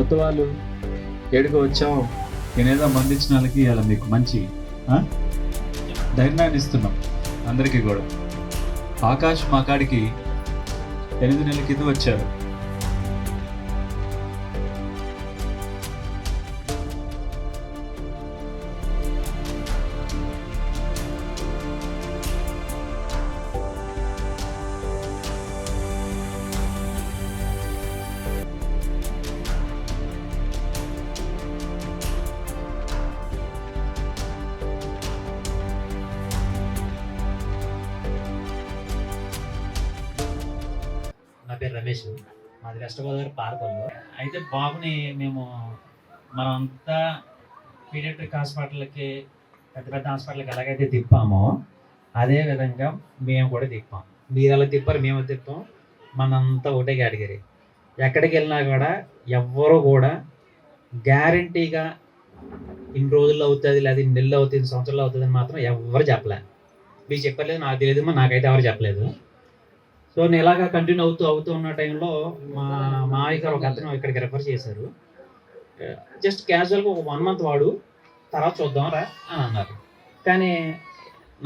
కొత్త వాళ్ళు ఏడుకు వచ్చాం, నేనేదో మందించిన వాళ్ళకి ఇలా మీకు మంచి ధైర్యాన్ని ఇస్తున్నాం అందరికీ కూడా. ఆకాష్ మా కాడికి 8 నెలల కింద వచ్చారు. నా పేరు రమేష్, మాది వెస్ట్ గోదావరి పార్కొల్లు. అయితే బాబుని మేము మనమంతా పీడియాట్రిక్ హాస్పిటల్కి, పెద్ద పెద్ద హాస్పిటల్కి ఎలాగైతే తిప్పామో అదే విధంగా మేము కూడా తిప్పాం. మీరు ఎలా తిప్పారు, మేము తిప్పాం. మనంతా ఒకటే కేటగిరీ. ఎక్కడికి వెళ్ళినా కూడా ఎవ్వరూ కూడా గ్యారంటీగా ఇన్ని రోజుల్లో అవుతుంది, లేదా ఇన్ని నెలలు అవుతుంది, సంవత్సరాలు అవుతుంది అని మాత్రం ఎవరు చెప్పలేదు. మీకు చెప్పలేదు, నాకు తెలియదు, నాకైతే ఎవరు చెప్పలేదు. సో నేను ఇలాగా కంటిన్యూ అవుతూ ఉన్న టైంలో మా మావయ్య గారు ఒక అతను ఇక్కడికి రెఫర్ చేశారు. జస్ట్ క్యాజువల్గా ఒక 1 మంత్ వాడు, తర్వాత చూద్దాం రా అని అన్నారు. కానీ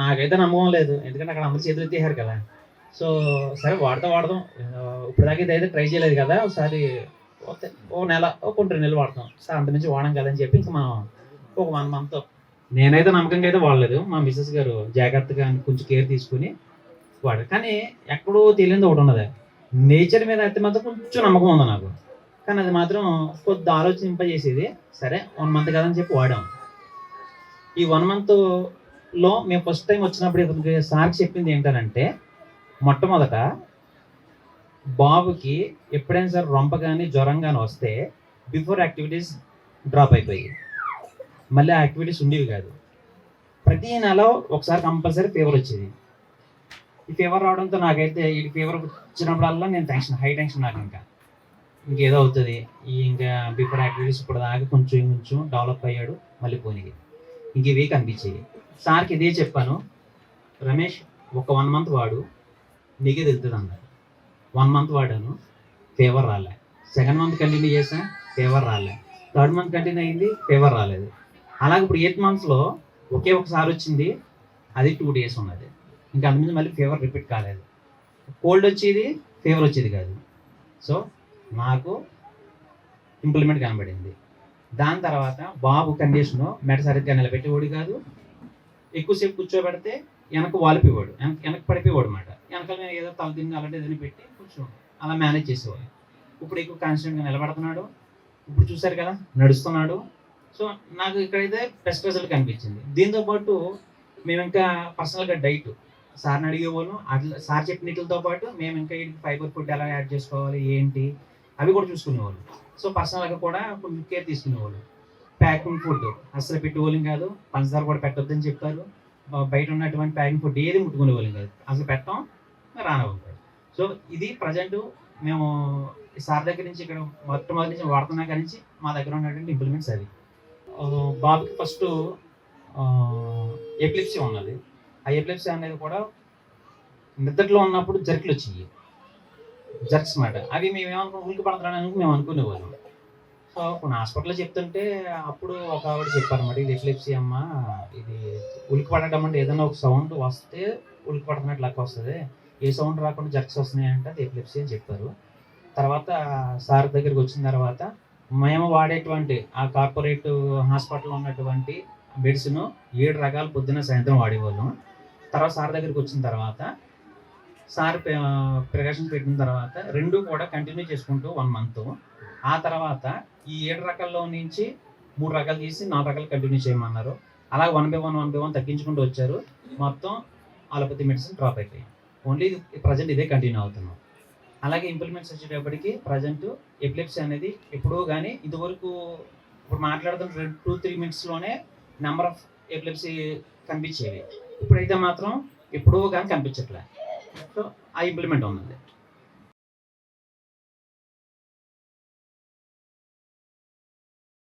నాకైతే నమ్మకం లేదు, ఎందుకంటే అక్కడ అందరు చేతులు ఎత్తేసారు కదా. సో సరే వాడదాం, ఇప్పుడు దాకా అయితే ట్రై చేయలేదు కదా, ఒకసారి ఓ నెల, కొన్ని 2 నెలలు వాడతాం సార్, అంతమించి వాడడం కదా అని చెప్పి ఇంకా మనం ఒక 1 మంత్ నేనైతే నమ్మకంగా అయితే వాడలేదు. మా మిస్సెస్ గారు జాగ్రత్తగా కొంచెం కేర్ తీసుకుని వాడు. కానీ ఎక్కడో తెలియదు ఒకటి ఉన్నది, నేచర్ మీద అయితే మాత్రం కొంచెం నమ్మకం ఉంది నాకు. కానీ అది మాత్రం కొద్ది ఆలోచింపజేసేది. సరే 1 మంత్ కదని చెప్పి వాడాం. ఈ 1 మంత్లో మేము ఫస్ట్ టైం వచ్చినప్పుడు సార్కి చెప్పింది ఏంటంటే, మొట్టమొదట బాబుకి ఎప్పుడైనా సరే రొంప కానీ జ్వరం కానీ వస్తే బిఫోర్ యాక్టివిటీస్ డ్రాప్ అయిపోయి మళ్ళీ ఆ యాక్టివిటీస్ ఉండేవి కాదు. ప్రతి నెల ఒకసారి కంపల్సరీ ఫీవర్ వచ్చేది. ఈ ఫీవర్ రావడంతో నాకైతే ఈ ఫీవర్ వచ్చినప్పుడల్లా నేను హై టెన్షన్. నాకు ఇంకేదో అవుతుంది, ఇంకా బిఫోర్ యాక్టివిటీస్ ఇప్పుడు దాకా కొంచెం డెవలప్ అయ్యాడు, మళ్ళీ పోనీ ఇంక ఇవే కనిపించేవి. సార్కి ఇదే చెప్పాను, రమేష్ ఒక 1 మంత్ వాడు, నీకే తెలుస్తుంది అన్నారు. 1 మంత్ వాడాను, ఫీవర్ రాలే. 2nd మంత్ కంటిన్యూ చేసా, ఫీవర్ రాలే. 3rd మంత్ కంటిన్యూ అయింది, ఫీవర్ రాలేదు. అలాగే ఇప్పుడు 8 మంత్స్లో ఒకే ఒకసారి వచ్చింది, అది 2 డేస్ ఉన్నది. ఇంకా అంతకుముందు మళ్ళీ ఫీవర్ రిపీట్ కాలేదు. కోల్డ్ వచ్చేది, ఫీవర్ వచ్చేది కాదు. సో నాకు ఇంప్లిమెంట్ కనబడింది. దాని తర్వాత బాబు కండిషను మెడ సరిగ్గా నిలబెట్టేవాడు కాదు, ఎక్కువసేపు కూర్చోబెడితే వెనక వాలిపోయేవాడు, వెనక పడిపోయేవాడు అన్నమాట. వెనకాల మేము ఏదో తల తిని అలాంటి ఏదైనా పెట్టి కొంచెం అలా మేనేజ్ చేసేవాడు. ఇప్పుడు ఎక్కువ కాన్స్టెంట్గా నిలబడుతున్నాడు, ఇప్పుడు చూసారు కదా నడుస్తున్నాడు. సో నాకు ఇక్కడైతే బెస్ట్ రిజల్ట్ కనిపించింది. దీంతోపాటు మేము ఇంకా పర్సనల్గా డైట్ సార్ని అడిగేవాళ్ళం. అట్లా సార్ చెప్పిన వీటితో పాటు మేము ఇంకా ఫైబర్ ఫుడ్ ఎలా యాడ్ చేసుకోవాలి ఏంటి అవి కూడా చూసుకునేవాళ్ళు. సో పర్సనల్గా కూడా కొంచెం కేర్ తీసుకునేవాళ్ళు. ప్యాకింగ్ ఫుడ్ అసలు పెట్టేవాళ్ళం కాదు, పంచదార కూడా పెట్టొద్దని చెప్పారు. బయట ఉన్నటువంటి ప్యాకింగ్ ఫుడ్ ఏది ముట్టుకునేవాళ్ళం కాదు, అసలు పెట్టాం రానివ్వదు. సో ఇది ప్రజెంట్ మేము సార్ దగ్గర నుంచి ఇక్కడ మొట్టమొదటి నుంచి వాడుతున్నా కానీ నుంచి మా దగ్గర ఉన్నటువంటి ఇంప్లిమెంట్స్ అది. బాబుకి ఫస్ట్ ఎపిలెప్సీ ఉన్నది. ఆ ఎపిలెప్సీ అనేది కూడా నిద్రలో ఉన్నప్పుడు జర్కులు వచ్చాయి, జర్క్స్ మాట. అవి మేము ఏమనుకున్నాం, ఉలికి పడుతున్నాను మేము అనుకునేవాళ్ళం. సో కొన్ని హాస్పిటల్లో చెప్తుంటే అప్పుడు ఒక ఆవిడ చెప్పారన్నమాట, ఇది ఎపిలెప్సీ అమ్మ, ఇది ఉలికి పడటం అంటే ఏదైనా ఒక సౌండ్ వస్తే ఉలికి పడుతున్నట్టు లెక్క వస్తుంది, ఏ సౌండ్ రాకుండా జర్క్స్ వస్తున్నాయంటే అది ఎపిలెప్సీ అని చెప్పారు. తర్వాత సార్ దగ్గరికి వచ్చిన తర్వాత మేము వాడేటువంటి ఆ కార్పొరేట్ హాస్పిటల్లో ఉన్నటువంటి మెడిసిన్ 7 రకాలు పొద్దున్న సాయంత్రం వాడేవాళ్ళం. తర్వాత సార్ దగ్గరికి వచ్చిన తర్వాత సార్ ప్రికాషన్స్ పెట్టిన తర్వాత 2 కూడా కంటిన్యూ చేసుకుంటూ 1 మంత్. ఆ తర్వాత ఈ 7 రకాల్లో నుంచి 3 రకాలు తీసి 4 రకాలు కంటిన్యూ చేయమన్నారు. అలాగే 1 by 1 తగ్గించుకుంటూ వచ్చారు. మొత్తం అలోపతి మెడిసిన్ డ్రాప్ అయిపోయాయి. ఓన్లీ ప్రజెంట్ ఇదే కంటిన్యూ అవుతున్నాం. అలాగే ఇంప్లిమెంట్స్ వచ్చేటప్పటికి ప్రజెంట్ ఎపిలెప్సీ అనేది ఎప్పుడో కానీ ఇదివరకు ఇప్పుడు మాట్లాడుతున్న 2-3 మినిట్స్లోనే నెంబర్ ఆఫ్ ఎపిలెప్సీ కనిపించేవి. ఇప్పుడైతే మాత్రం ఎప్పుడో కానీ కనిపించట్లే. సో ఆ ఇంప్లిమెంట్ ఉన్నది.